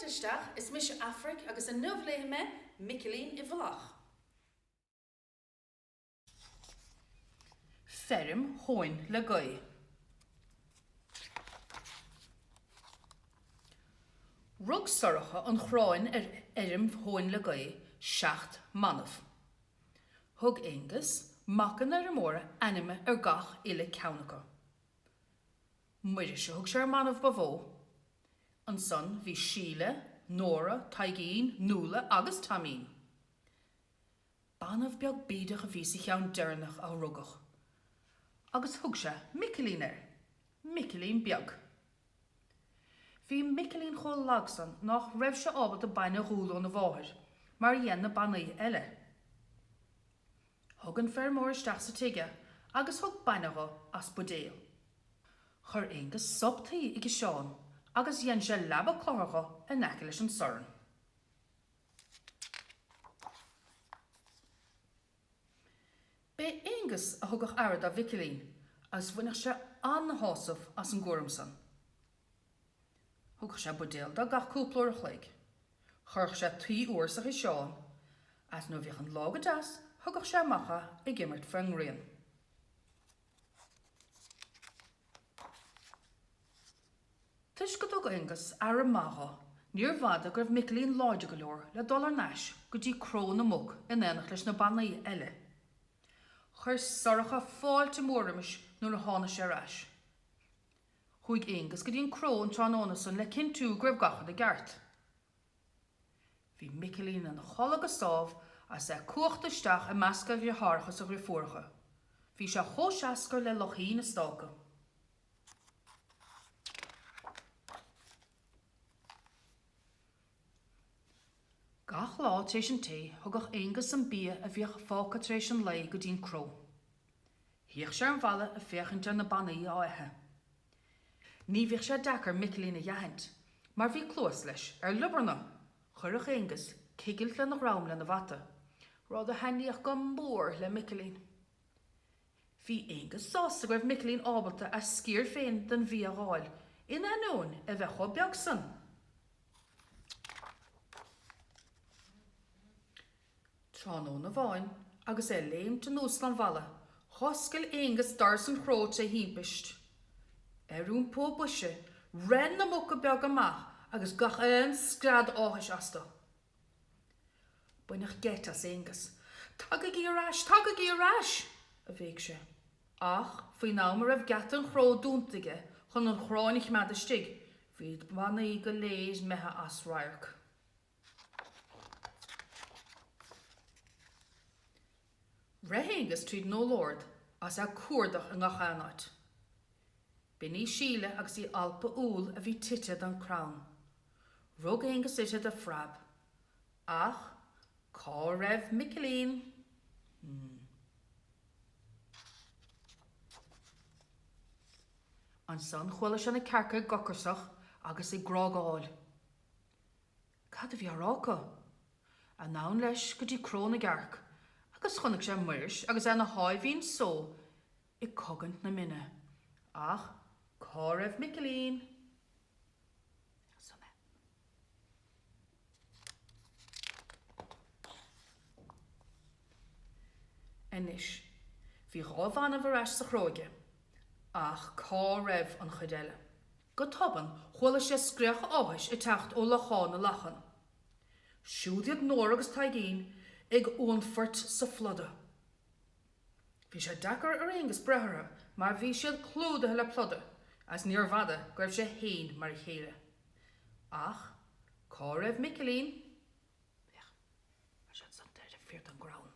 Fáilteisteach is mis Aifric agus an nuamh léamh Micilín i bhFolach. Ferrim Dhein le Gaeilge. Rug sorcha an chráin Dhein le Gaeilge 7 manamh. Thug Angus machan ar móra anime ar gach ile ceannacha. Muidir se thug sé ar manamh bhó. An son bhí Síle, Nóra, Taigín, Núla agus Tamín. Banamh beag bídeach a bhí sa cheann dearnach á rugach. Agus thug sé Micilín Micilín beag. Bhí Micilín chomh lagsan nach raibh sé ábhalt a baine rúla na bháthir, mar dhéanana banaí eile. Thug an fearmór isteach sa tuige agus thug bainecha as budéal. Chur Angus sobtaí ag Seán agus dhéan sé leaba chlóracha a neice leis an sorann. Bé Angus a thugach aird a Micilín agus bhainneach sé an-hásamh as an gcuirmsan. Thugach sé budéal do gach cúplóir chléig. Church sé 3 uair sa Seán, as nó bhíoch an lága deas, thugach sé macha i gimmert fan rian. Tuis go dtug Angus ar an macha, níor bhada gur Micilín láide go leor le dul ar neis go dtí cró na mug in éineach leis na banaí eile. Chur soracha fáilte móraimis nuair a tháinig sé rais. Chuig Angus go dtíon cró an tránónasan le cinntú greibh gachad a gceart. Bhí Micilín an chola go sábh as é cuachta isteach i measca bhí thárachas a bhfuaircha. Bhí sé chóseascar le lochaí na stáca. Gach lá tééis an té thugach Angus an bia a bhíoch fáca trééis an lei go dtíon cró. Thíoch sé an bhaile a féchante na banaí áithe. Ní bhíoh sé dechar Micilín a dheithint, mar bhí clúas leis ar librana. Churach Angus cigailt le na rám le na bhata, rád a heníoch go mór le Micilín. Bhí Angus sásta go raibh Micilín ábalta a scíor féin den bhí a gháil, in anón a bheith cho beag san. Tránó na bháin agus é léamh de nús gan bhaile, thoscail Angus dar san chrót a hímpist. Arún pó buise, ren na muca beag amach agus gach an scrad áthais asta. Buineach getas Angus. Tugad í arás, a bhéig sé. Ach, faoi ná mar raibh get an chró dúntaige chun an chráinich mead a stig, bhíad banaí go léis methe as rairc. Raith Angus tríd nó Lord as a cuardach an gachanát. B'ní Síle agus í alpa úl a bhí tite don crán. Rug Angus ite a frab. Ach, cá raibh Micilín. An son chuala se na cearca gocarsach agus i grágáil. Cad a bhí aráca? A nán leis go dtí cró na gcearc. Agus chunig sé muirs agus é na háimhín só i cogant na mine. Ach, cá raibh Micilín. Inis, bhí rábhana bhreis sa chróige, ach cá raibh an chudeile. Go toban chuala sé screach áthais i techt ó lacháin na lachan. Siúdiad Nóra agus Taigín ag ónfort sa floda. Bhí sé dechar ar Angus brethra, mar bhí siad clúdathe le ploda, as níor bhada go raibh sé féin mar chéile. Ach, cá raibh Micilín. Mar sé san deir a fírt an grán.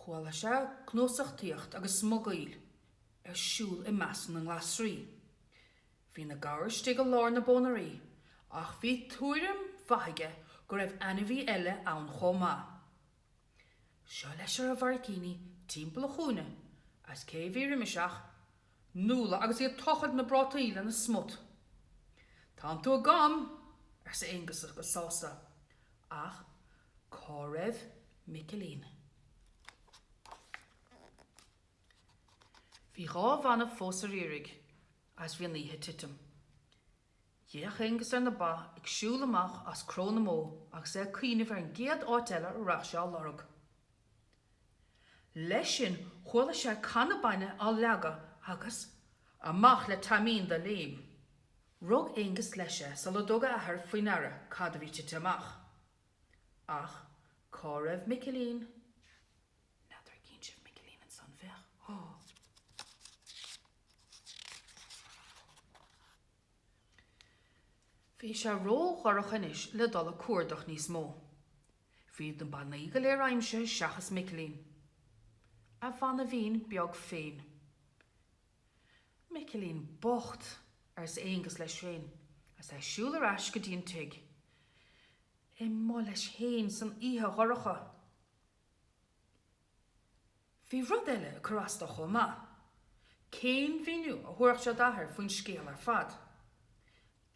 Chuala sé cnósachtaíocht agus smogaíl ar siúl i measan an glasrí. Bhí na gair stig a lár na bónarí, ach bhí túirim bhaige go raibh anmhí eile ann chomá. Seo leis ar a bharcíní timpeall a chúna, as cé bhí riimiseach, núla agus iad tochad na brátaí le na smut. Tá tú a gam ar sa Angus go sásta, ach cá raibh Micilín. Bhí rá bhana fós ar iarraig, as bhí níthe titim. Dhéach éingus ar na ba ag siúil amach as crón na mó ach sé cuimhnimh ar an géad áit eile arach sé lorg. Leis sin chuala sé canna baine á leaga agus amach le tamín de léamh. Rug éingus leis sé sa le dóga ahar faoin ara cad a bhí tite amach. Ach, cá raibh Micilín. Nádar cín sibh Micilín an son bheith. Bhí sé róghairach inis le dul a cuardach níos mó. Bhí den ba naoga le aimse seachas Micilín. A bhana bhín beag féin. Micilín bocht ar sa éingus leis féin, as é siúil ar ais go dtíon tuig. I má leis héin san ihe ghorcha. Bhí rud eile a churasta chomá. Céin bhíniu a thuaireach sé dáthair faoin scéal ar fad.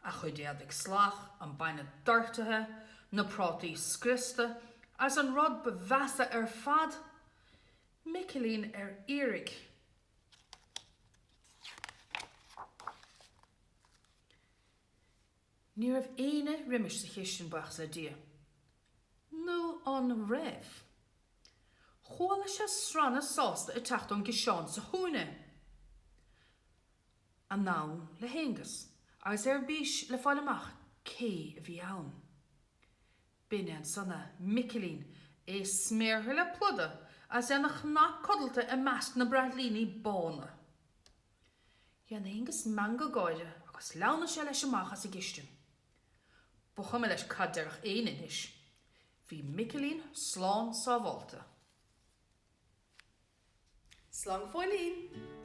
A chuidead ag slach an baine dortathe, na prátaí scrista, as an rud bhheasa ar fad. Micilín ar iarraig. Ní raibh aine rimis sa chisin bach sa dia. nó an raibh. Chuala sé sranna sásta i teacht an gisán sa Dhuibhne. An nán le héngas, agus bís le fáil amach cé a bhí ann. Bine an sanna Micilín é sméartha le ploda as nach ná codalta i measc na bradlíní bána. Ian héngas manga gáide agus leanna sé leis amach as i gistin. Bucha me leis cadeirech éinis. Bhí Micilín slán sa bhálta. Slán Foilín!